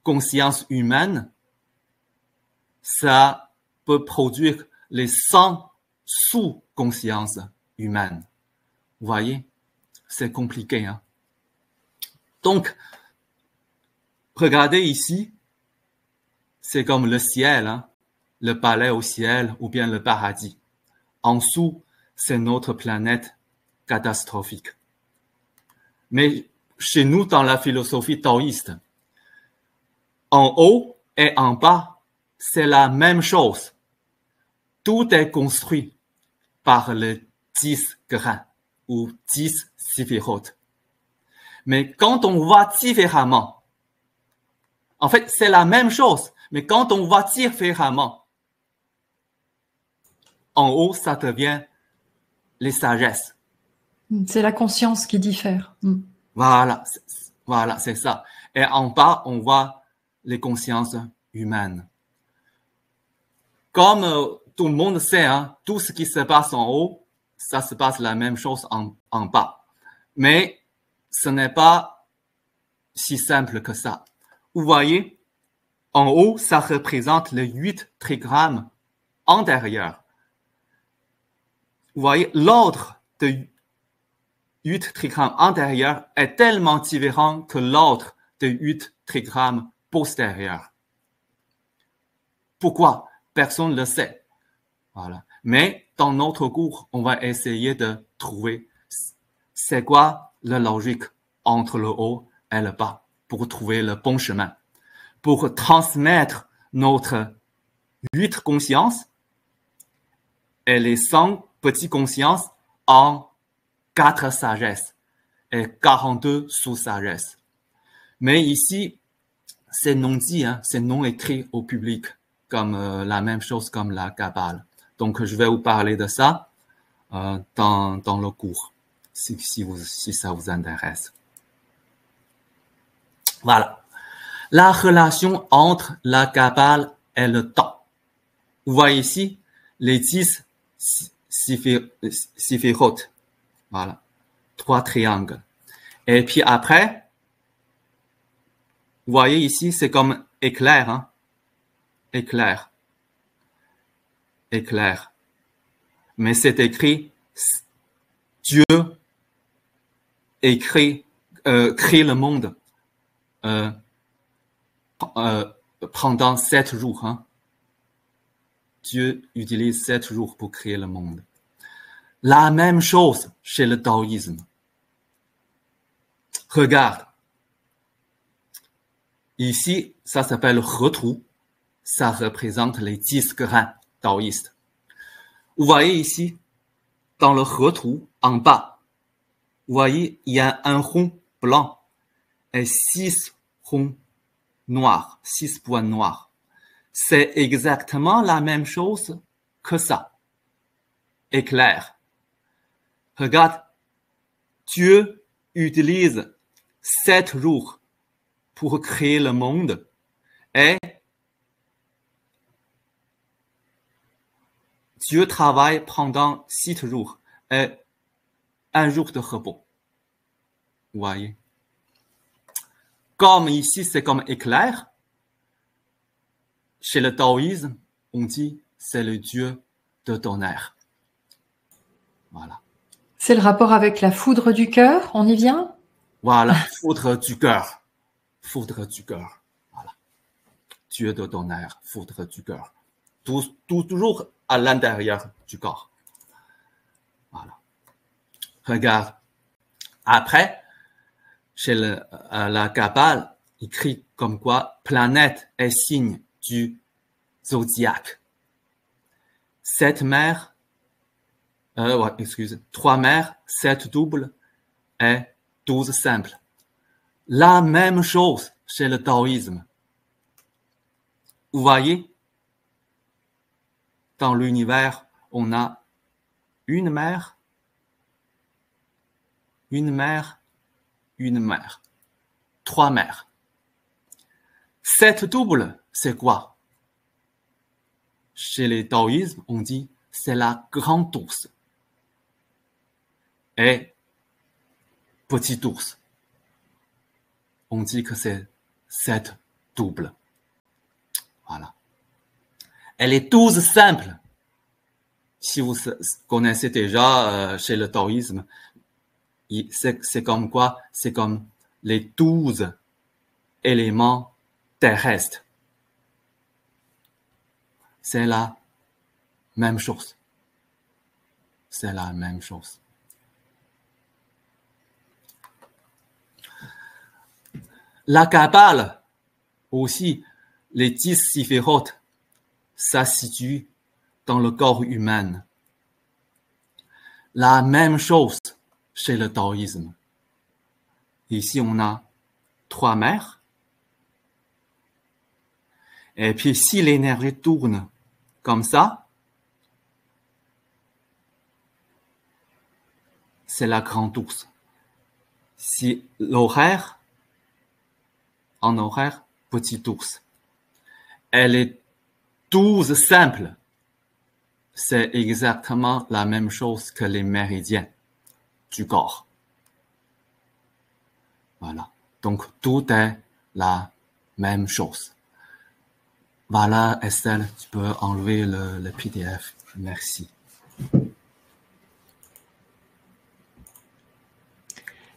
consciences humaines, ça peut produire les 100 sous-consciences humaines. Vous voyez, c'est compliqué, hein? Donc, regardez ici, c'est comme le ciel, hein? Le palais au ciel ou bien le paradis. En dessous, c'est notre planète catastrophique. Mais chez nous, dans la philosophie taoïste, en haut et en bas, c'est la même chose. Tout est construit par les 10 grains ou 10 séphirotes. Mais quand on voit différemment, en fait, c'est la même chose, mais quand on voit différemment, en haut, ça devient les sagesses. C'est la conscience qui diffère. Voilà, c'est ça. Et en bas, on voit les consciences humaines. Comme tout le monde sait, hein, tout ce qui se passe en haut, ça se passe la même chose en bas. Mais ce n'est pas si simple que ça. Vous voyez, en haut, ça représente les 8 trigrammes antérieurs. Vous voyez, l'ordre de 8 trigrammes antérieurs est tellement différent que l'ordre de 8 trigrammes postérieurs. Pourquoi? Personne ne le sait. Voilà. Mais dans notre cours, on va essayer de trouver c'est quoi la logique entre le haut et le bas pour trouver le bon chemin, pour transmettre notre 8 consciences et les 100 petites consciences en 4 sagesses et 42 sous-sagesses. Mais ici, c'est non dit, hein, c'est non écrit au public, comme la même chose comme la Kabbale. Donc, je vais vous parler de ça dans le cours, si ça vous intéresse. Voilà. La relation entre la Kabbale et le temps. Vous voyez ici les 10 séphirotes. Voilà. 3 triangles. Et puis après, vous voyez ici, c'est comme éclair, hein? Éclair. Éclair. Mais c'est écrit, Dieu crée le monde pendant 7 jours. Hein? Dieu utilise 7 jours pour créer le monde. La même chose chez le taoïsme. Regarde. Ici, ça s'appelle retrou. Ça représente les 10 grains taoïstes. Vous voyez ici, dans le retrou, en bas, vous voyez, il y a un rond blanc et 6 ronds noirs, 6 points noirs. C'est exactement la même chose que ça. Éclair. Regarde, Dieu utilise 7 jours pour créer le monde et Dieu travaille pendant 6 jours et 1 jour de repos. Vous voyez? Comme ici, c'est comme éclair. Chez le taoïsme, on dit c'est le Dieu de tonnerre. Voilà. C'est le rapport avec la foudre du cœur, on y vient? Voilà, foudre du cœur. Foudre du cœur. Voilà. Dieu de tonnerre, foudre du cœur. Toujours à l'intérieur du corps. Voilà. Regarde. Après, chez la Kabbale, écrit comme quoi planète est signe du zodiaque. 7 mères, 3 mères, 7 doubles et 12 simples. La même chose chez le taoïsme. Vous voyez, dans l'univers, on a une mère, une mère, une mère. trois mères. Cette double, c'est quoi? Chez les taoïsmes, on dit c'est la grande ours et petit ours. On dit que c'est cette double. Voilà. Elle est tous simple. Si vous connaissez déjà chez le taoïsme, c'est comme quoi? C'est comme les 12 éléments terrestres. C'est la même chose. C'est la même chose. La Kabbale, aussi, les 10 séphirotes, ça se situe dans le corps humain. La même chose chez le taoïsme. Ici, on a 3 mères. Et puis, si l'énergie tourne comme ça, c'est la grande ours. Si l'horaire, en horaire, petit ours. Elle est 12 simple. C'est exactement la même chose que les méridiens du corps. Voilà. Donc, tout est la même chose. Voilà, Estelle, tu peux enlever le PDF. Merci.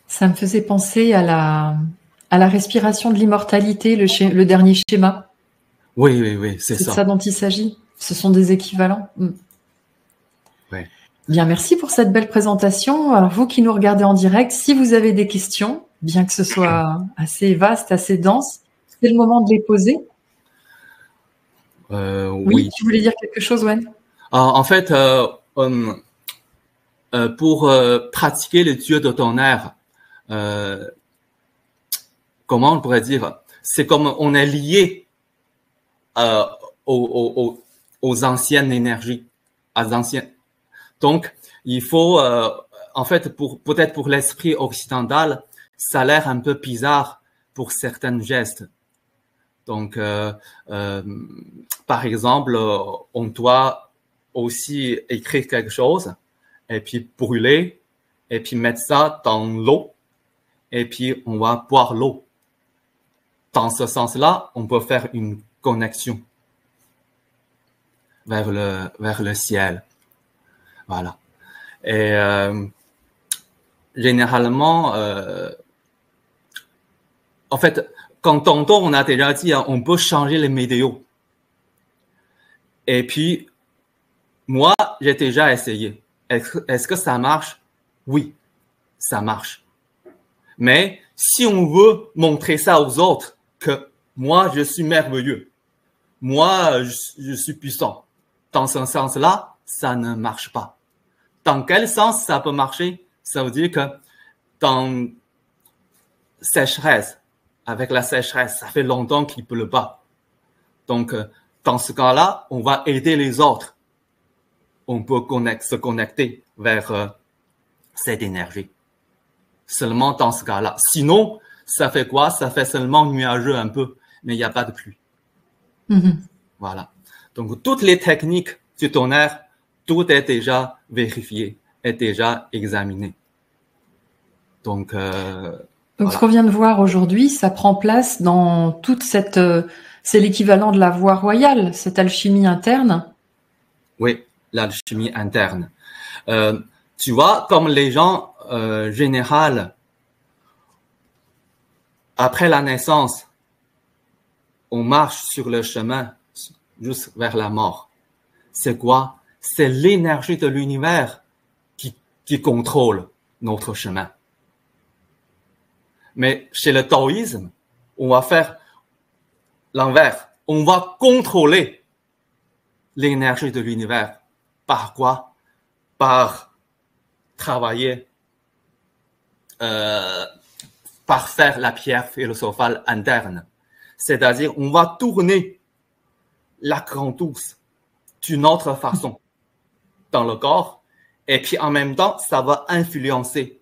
Ça me faisait penser à la respiration de l'immortalité, le dernier schéma. Oui, c'est ça. C'est de ça dont il s'agit. Ce sont des équivalents. Oui. Bien, merci pour cette belle présentation. Alors, vous qui nous regardez en direct, si vous avez des questions, bien que ce soit assez vaste, assez dense, c'est le moment de les poser. Oui, tu voulais dire quelque chose, Wen? En fait, pour pratiquer le Dieu de tonnerre, comment on pourrait dire? C'est comme on est lié aux anciennes énergies, aux anciennes. Donc, il faut, en fait, peut-être pour l'esprit occidental, ça a l'air un peu bizarre pour certains gestes. Donc, par exemple, on doit aussi écrire quelque chose et puis brûler et puis mettre ça dans l'eau et puis on va boire l'eau. Dans ce sens-là, on peut faire une connexion vers le ciel. Voilà. Et généralement, en fait, quand tantôt on a déjà dit, hein, on peut changer les météos. Et puis, moi, j'ai déjà essayé. Est-ce que ça marche? Oui, ça marche. Mais si on veut montrer ça aux autres, que moi, je suis merveilleux, moi, je suis puissant, dans ce sens-là, ça ne marche pas. Dans quel sens ça peut marcher? Ça veut dire que dans sécheresse, avec la sécheresse, ça fait longtemps qu'il pleut pas. Donc, dans ce cas-là, on va aider les autres. On peut se connecter vers cette énergie. Seulement dans ce cas-là. Sinon, ça fait quoi? Ça fait seulement nuageux un peu, mais il n'y a pas de pluie. Voilà. Donc, toutes les techniques du tonnerre, tout est déjà vérifié, est déjà examiné. Donc, ce qu'on vient de voir aujourd'hui, ça prend place dans toute cette... c'est l'équivalent de la voie royale, cette alchimie interne. Oui, l'alchimie interne. Tu vois, comme les gens général, après la naissance, on marche sur le chemin juste vers la mort. C'est quoi? C'est l'énergie de l'univers qui contrôle notre chemin. Mais chez le taoïsme, on va faire l'envers. On va contrôler l'énergie de l'univers. Par quoi? Par travailler, par faire la pierre philosophale interne. C'est-à-dire, on va tourner la grande ours d'une autre façon dans le corps, et puis en même temps, ça va influencer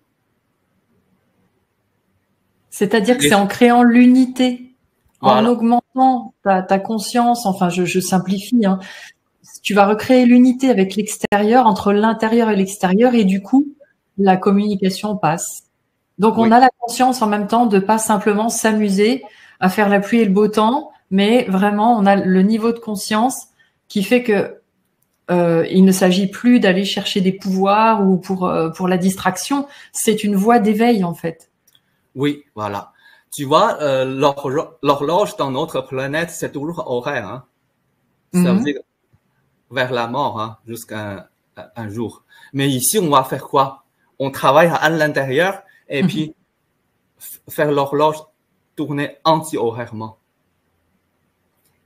C'est-à-dire que c'est en créant l'unité, en Voilà. augmentant ta conscience, enfin je simplifie, hein. Tu vas recréer l'unité avec l'extérieur, entre l'intérieur et l'extérieur, et du coup, la communication passe. Donc, on Oui. a la conscience en même temps de pas simplement s'amuser à faire la pluie et le beau temps, mais vraiment, on a le niveau de conscience qui fait que il ne s'agit plus d'aller chercher des pouvoirs ou pour la distraction. C'est une voie d'éveil, en fait. Oui, voilà. Tu vois, l'horloge dans notre planète, c'est toujours horaire. Hein. Ça veut dire vers la mort, hein, jusqu'à un jour. Mais ici, on va faire quoi? On travaille à l'intérieur et puis faire l'horloge tourner anti-horairement.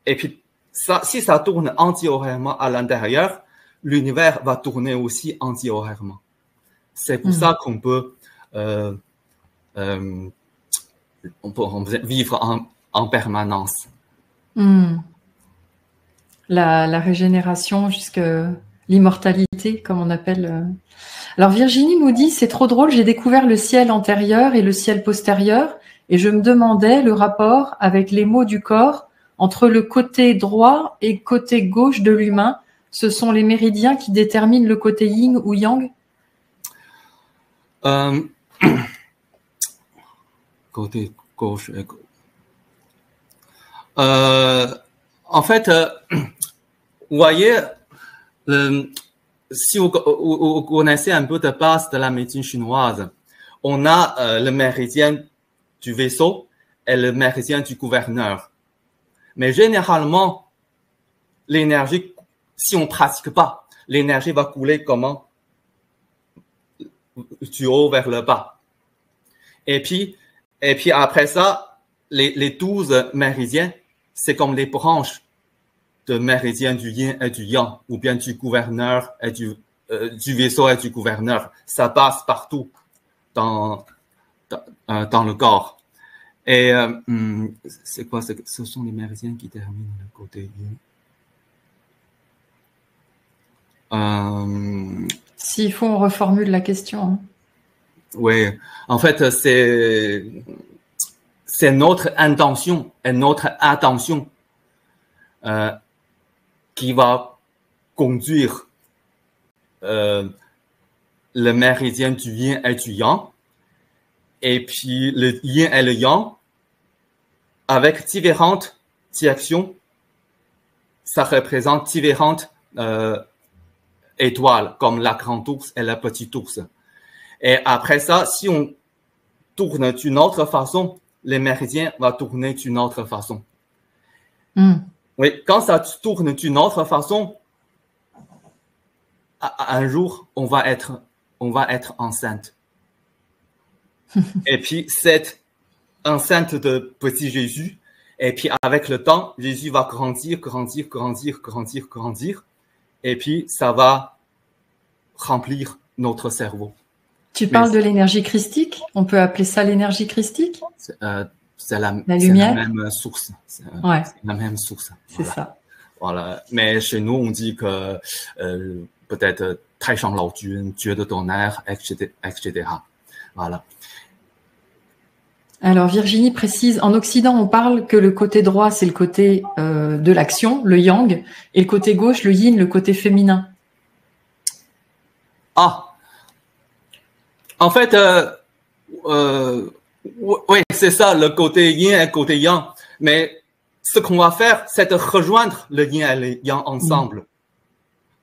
Et puis, ça, si ça tourne anti-horairement à l'intérieur, l'univers va tourner aussi anti-horairement. C'est pour ça qu'on peut, on peut vivre en permanence. La régénération jusqu'à l'immortalité, comme on appelle. Alors Virginie nous dit, c'est trop drôle, j'ai découvert le ciel antérieur et le ciel postérieur, et je me demandais le rapport avec les mots du corps entre le côté droit et côté gauche de l'humain. Ce sont les méridiens qui déterminent le côté yin ou yang. Côté gauche. En fait, vous voyez, si vous connaissez un peu de base de la médecine chinoise, on a le méridien du vaisseau et le méridien du gouverneur. Mais généralement, l'énergie, si on ne pratique pas, l'énergie va couler comment? Du haut vers le bas. Et puis après ça, les 12 méridiens, c'est comme les branches de méridiens du yin et du yang, ou bien du gouverneur et du vaisseau et du gouverneur. Ça passe partout dans le corps. Et c'est quoi? Ce sont les méridiens qui terminent le côté yin. S'il faut, on reformule la question. Hein. Oui, en fait, c'est notre intention et notre attention qui va conduire le méridien du yin et du yang. Et puis, le yin et le yang, avec différentes directions, ça représente différentes étoiles, comme la grande ours et la petite ours. Et après ça, si on tourne d'une autre façon, les méridiens vont tourner d'une autre façon. Oui, quand ça tourne d'une autre façon, un jour, on va être enceinte. Et puis, cette enceinte de petit Jésus, et puis avec le temps, Jésus va grandir. Et puis, ça va remplir notre cerveau. Tu parles de l'énergie christique? On peut appeler ça l'énergie christique? C'est la même source. C'est la même source. C'est ça. Voilà. Mais chez nous, on dit que peut-être Taishan Laojun, Dieu de tonnerre, etc. Voilà. Alors Virginie précise, en Occident, on parle que le côté droit, c'est le côté de l'action, le yang, et le côté gauche, le yin, le côté féminin. Ah, en fait, oui, c'est ça, le côté yin et le côté yang. Mais ce qu'on va faire, c'est de rejoindre le yin et le yang ensemble.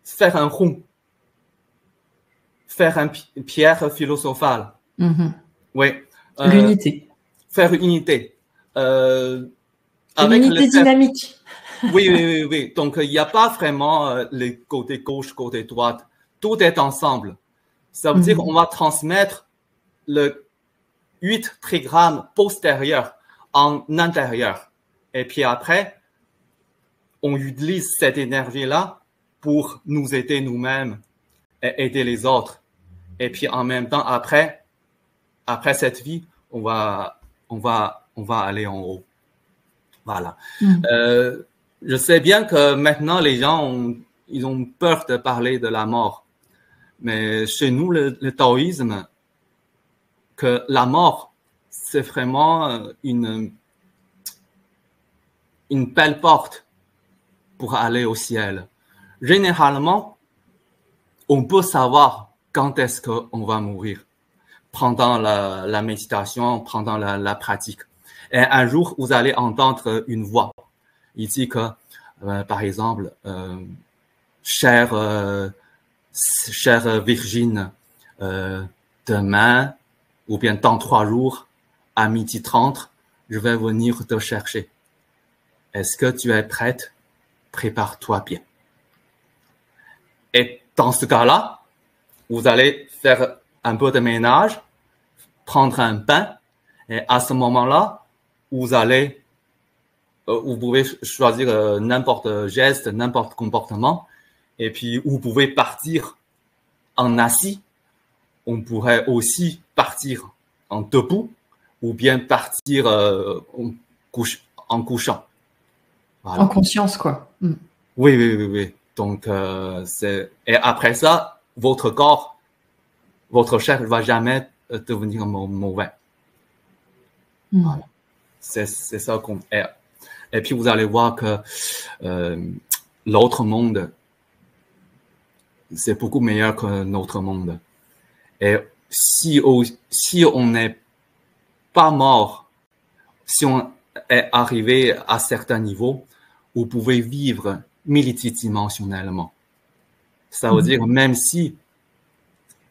Faire un rond. Faire une pierre philosophale. Oui. L'unité. Faire une unité. Une unité dynamique. Oui. Donc, il n'y a pas vraiment les côtés gauche, côté droite. Tout est ensemble. Ça veut dire qu'on va transmettre le 8 trigrammes postérieur en intérieur. Et puis après, on utilise cette énergie-là pour nous aider nous-mêmes et aider les autres. Et puis en même temps, après cette vie, on va aller en haut. Voilà. Je sais bien que maintenant, les gens ils ont peur de parler de la mort. Mais chez nous, le taoïsme, que la mort, c'est vraiment une belle porte pour aller au ciel. Généralement, on peut savoir quand est-ce qu'on va mourir pendant la méditation, pendant la pratique. Et un jour, vous allez entendre une voix. Il dit que, par exemple, chère Virgine, demain, ou bien dans 3 jours, à 12h30, je vais venir te chercher. Est-ce que tu es prête? Prépare-toi bien. Et dans ce cas-là, vous allez faire un peu de ménage, prendre un bain, et à ce moment-là, vous pouvez choisir n'importe geste, n'importe comportement, et puis vous pouvez partir en assis. On pourrait aussi partir en debout, ou bien partir en couchant. Voilà. En conscience, quoi. Oui. Donc, et après ça, votre corps, votre chair ne va jamais devenir mauvais. Voilà. C'est ça qu'on est. Et puis, vous allez voir que l'autre monde, c'est beaucoup meilleur que notre monde. Et si on n'est pas mort, si on est arrivé à certains niveaux, vous pouvez vivre multidimensionnellement. Ça veut dire, même si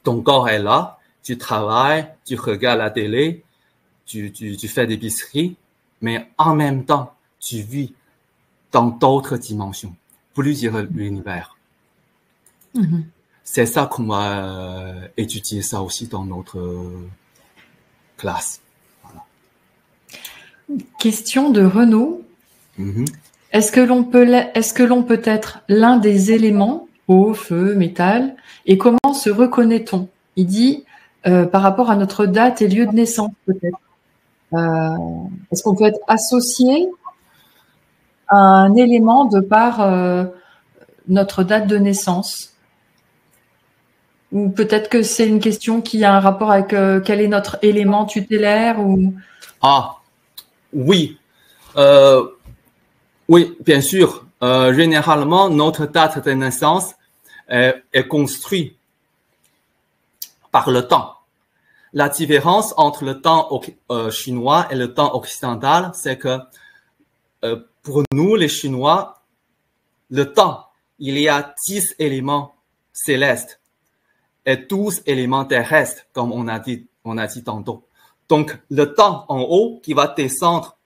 ton corps est là, tu travailles, tu regardes la télé, tu fais des épiceries, mais en même temps, tu vis dans d'autres dimensions, plusieurs univers. C'est ça qu'on va étudier ça aussi dans notre classe. Voilà. Question de Renaud. Est-ce que l'on peut être l'un des éléments, eau, feu, métal, et comment se reconnaît-on? Il dit par rapport à notre date et lieu de naissance, peut-être. Est-ce qu'on peut être associé à un élément de par notre date de naissance? Ou peut-être que c'est une question qui a un rapport avec quel est notre élément tutélaire ou... Ah, oui. Oui, bien sûr. Généralement, notre date de naissance est construite par le temps. La différence entre le temps chinois et le temps occidental, c'est que pour nous, les Chinois, le temps, il y a 10 éléments célestes et 12 éléments terrestres, comme on a dit tantôt. Donc, le temps en haut qui va descendre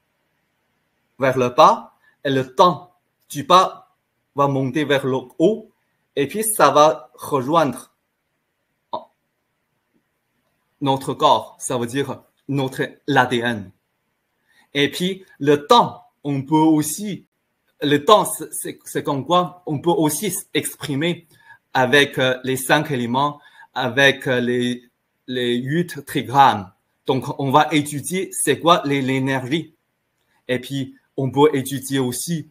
vers le bas, et le temps du bas va monter vers le haut, et puis ça va rejoindre notre corps, ça veut dire l'ADN. Et puis, le temps, c'est comme quoi on peut aussi exprimer avec les 5 éléments, avec les 8 trigrammes. Donc, on va étudier c'est quoi l'énergie. Et puis, on peut étudier aussi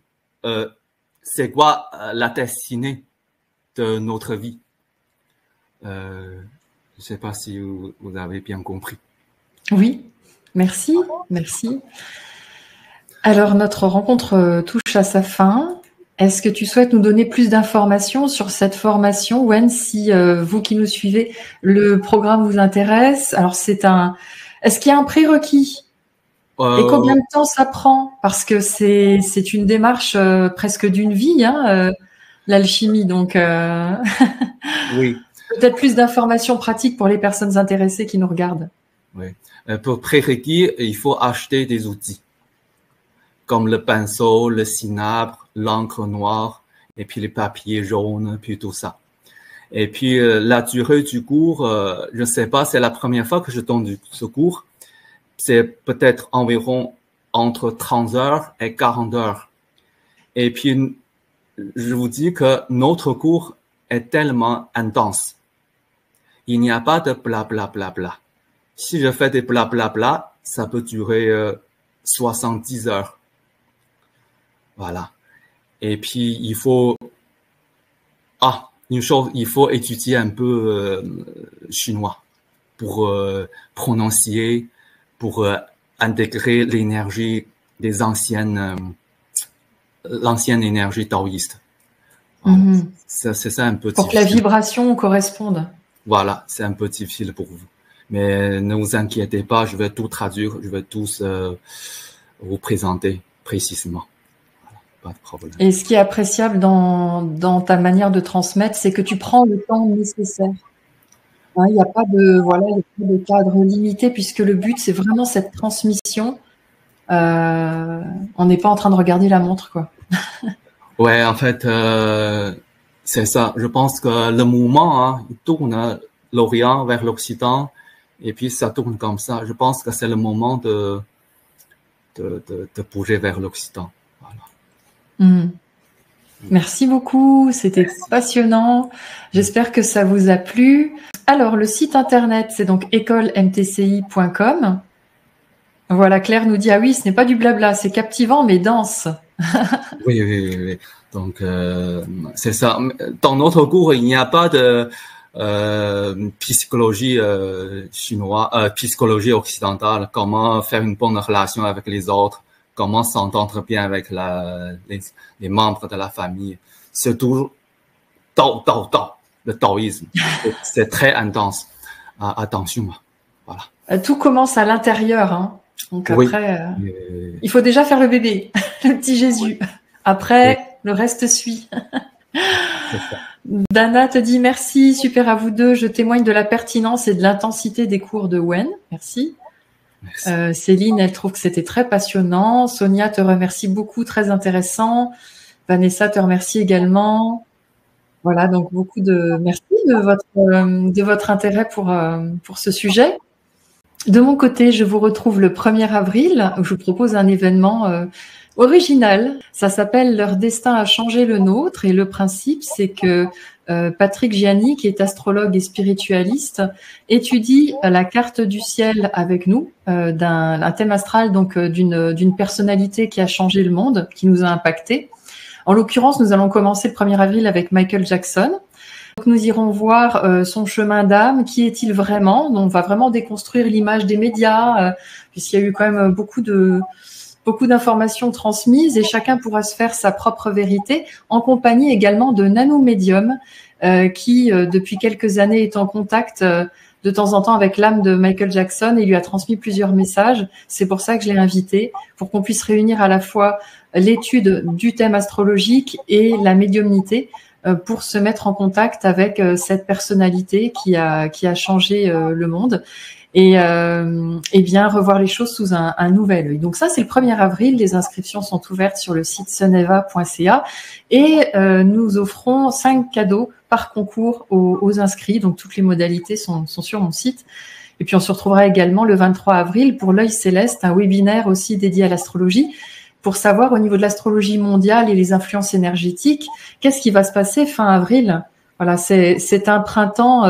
c'est quoi la destinée de notre vie. Je ne sais pas si vous avez bien compris. Oui, merci. Alors, notre rencontre touche à sa fin. Est-ce que tu souhaites nous donner plus d'informations sur cette formation, Wen, si vous qui nous suivez, le programme vous intéresse? Alors, est-ce qu'il y a un prérequis? Et combien de temps ça prend? Parce que c'est une démarche presque d'une vie, l'alchimie. Donc, oui. Peut-être plus d'informations pratiques pour les personnes intéressées qui nous regardent. Oui. Pour prérequis, il faut acheter des outils comme le pinceau, le cinabre, l'encre noire, et puis les papiers jaunes, puis tout ça. Et puis la durée du cours, je ne sais pas, c'est la première fois que je donne ce cours. C'est peut-être environ entre 30 heures et 40 heures. Et puis, je vous dis que notre cours est tellement intense. Il n'y a pas de blablabla. Si je fais des blablabla, ça peut durer 70 heures. Voilà. Et puis, il faut étudier un peu chinois pour prononcer, pour intégrer l'énergie des l'ancienne énergie taoïste. Voilà. C'est ça un peu pour difficile. Que la vibration corresponde. Voilà, c'est un peu difficile pour vous. Mais ne vous inquiétez pas, je vais tout traduire, je vais tout vous présenter précisément. Voilà, pas de problème. Et ce qui est appréciable dans ta manière de transmettre, c'est que tu prends le temps nécessaire. Il n'y a pas de cadre limité, puisque le but, c'est vraiment cette transmission. On n'est pas en train de regarder la montre, quoi. Ouais, en fait, c'est ça. Je pense que le mouvement, il tourne l'Orient vers l'Occident, et puis ça tourne comme ça. Je pense que c'est le moment de bouger vers l'Occident. Voilà. Merci beaucoup, c'était passionnant. J'espère que ça vous a plu. Alors, le site internet, c'est donc écolemtci.com. Voilà, Claire nous dit, ah oui, ce n'est pas du blabla, c'est captivant, mais dense. Oui. Donc, c'est ça. Dans notre cours, il n'y a pas de psychologie psychologie occidentale, comment faire une bonne relation avec les autres, comment s'entendre bien avec les membres de la famille. C'est toujours le taoïsme. C'est très intense. Attention. Voilà. Tout commence à l'intérieur, hein. Donc après, il faut déjà faire le bébé, le petit Jésus. Après, le reste suit. Dana te dit merci, super à vous deux. Je témoigne de la pertinence et de l'intensité des cours de Wen. Merci. Céline, elle trouve que c'était très passionnant. Sonia te remercie beaucoup, très intéressant. Vanessa te remercie également. Voilà, donc beaucoup de merci de votre intérêt pour ce sujet. De mon côté, je vous retrouve le 1er avril où je vous propose un événement original. Ça s'appelle Leur destin a changé le nôtre et le principe, c'est que Patrick Gianni, qui est astrologue et spiritualiste, étudie la carte du ciel avec nous, d'un thème astral, donc d'une personnalité qui a changé le monde, qui nous a impactés. En l'occurrence, nous allons commencer le 1er avril avec Michael Jackson. Donc, nous irons voir son chemin d'âme, qui est-il vraiment? Donc, on va vraiment déconstruire l'image des médias, puisqu'il y a eu quand même beaucoup d'informations transmises et chacun pourra se faire sa propre vérité, en compagnie également de Nano Medium, qui depuis quelques années est en contact de temps en temps avec l'âme de Michael Jackson et lui a transmis plusieurs messages. C'est pour ça que je l'ai invité, pour qu'on puisse réunir à la fois l'étude du thème astrologique et la médiumnité, pour se mettre en contact avec cette personnalité qui a changé le monde et bien revoir les choses sous un nouvel œil. Donc ça, c'est le 1er avril. Les inscriptions sont ouvertes sur le site suneva.ca et nous offrons 5 cadeaux par concours aux inscrits. Donc toutes les modalités sont sur mon site. Et puis on se retrouvera également le 23 avril pour l'œil céleste, un webinaire aussi dédié à l'astrologie, pour savoir au niveau de l'astrologie mondiale et les influences énergétiques, qu'est-ce qui va se passer fin avril. Voilà, c'est un printemps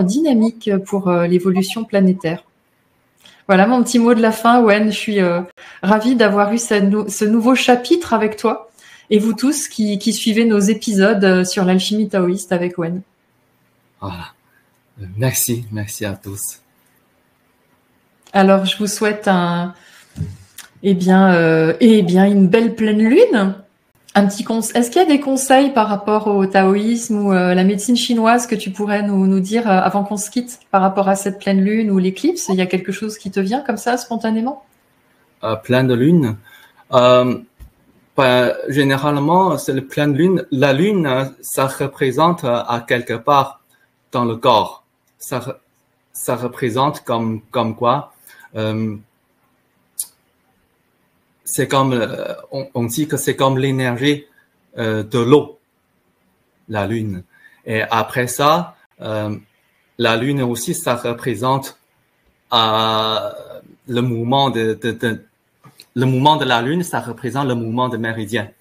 dynamique pour l'évolution planétaire. Voilà mon petit mot de la fin, Wen. Je suis ravie d'avoir eu ce nouveau chapitre avec toi et vous tous qui suivez nos épisodes sur l'alchimie taoïste avec Wen. Voilà. Merci à tous. Alors, je vous souhaite une belle pleine lune. Est-ce qu'il y a des conseils par rapport au taoïsme ou la médecine chinoise que tu pourrais nous dire avant qu'on se quitte par rapport à cette pleine lune ou l'éclipse? Il y a quelque chose qui te vient comme ça spontanément? Pleine de lune. Généralement, c'est la pleine lune. La lune, ça représente à quelque part dans le corps. Ça représente comme quoi. C'est comme, on dit que c'est comme l'énergie de l'eau, la lune. Et après ça, la lune aussi, ça représente le mouvement le mouvement de la lune, ça représente le mouvement de méridien.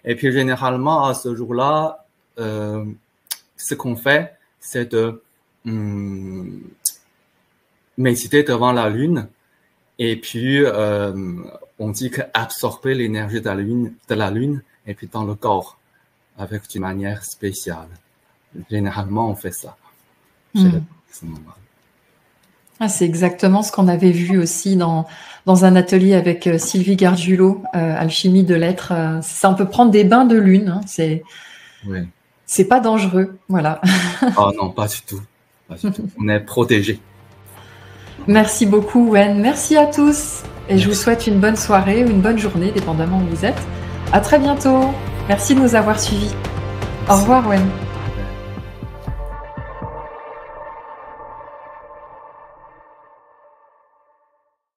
Et puis généralement, à ce jour-là, ce qu'on fait, c'est de méditer devant la lune. Et puis, on dit qu'absorber l'énergie de la lune et puis dans le corps avec d'une manière spéciale. Généralement, on fait ça. Ah, c'est exactement ce qu'on avait vu aussi dans un atelier avec Sylvie Gargiulo, Alchimie de l'être. Ça, on peut prendre des bains de lune. Hein, c'est pas dangereux. Voilà. Oh non, pas du tout. Pas du tout. On est protégé. Merci beaucoup, Wen. Merci à tous. Et je vous souhaite une bonne soirée ou une bonne journée, dépendamment où vous êtes. À très bientôt. Merci de nous avoir suivis. Au revoir, Wen.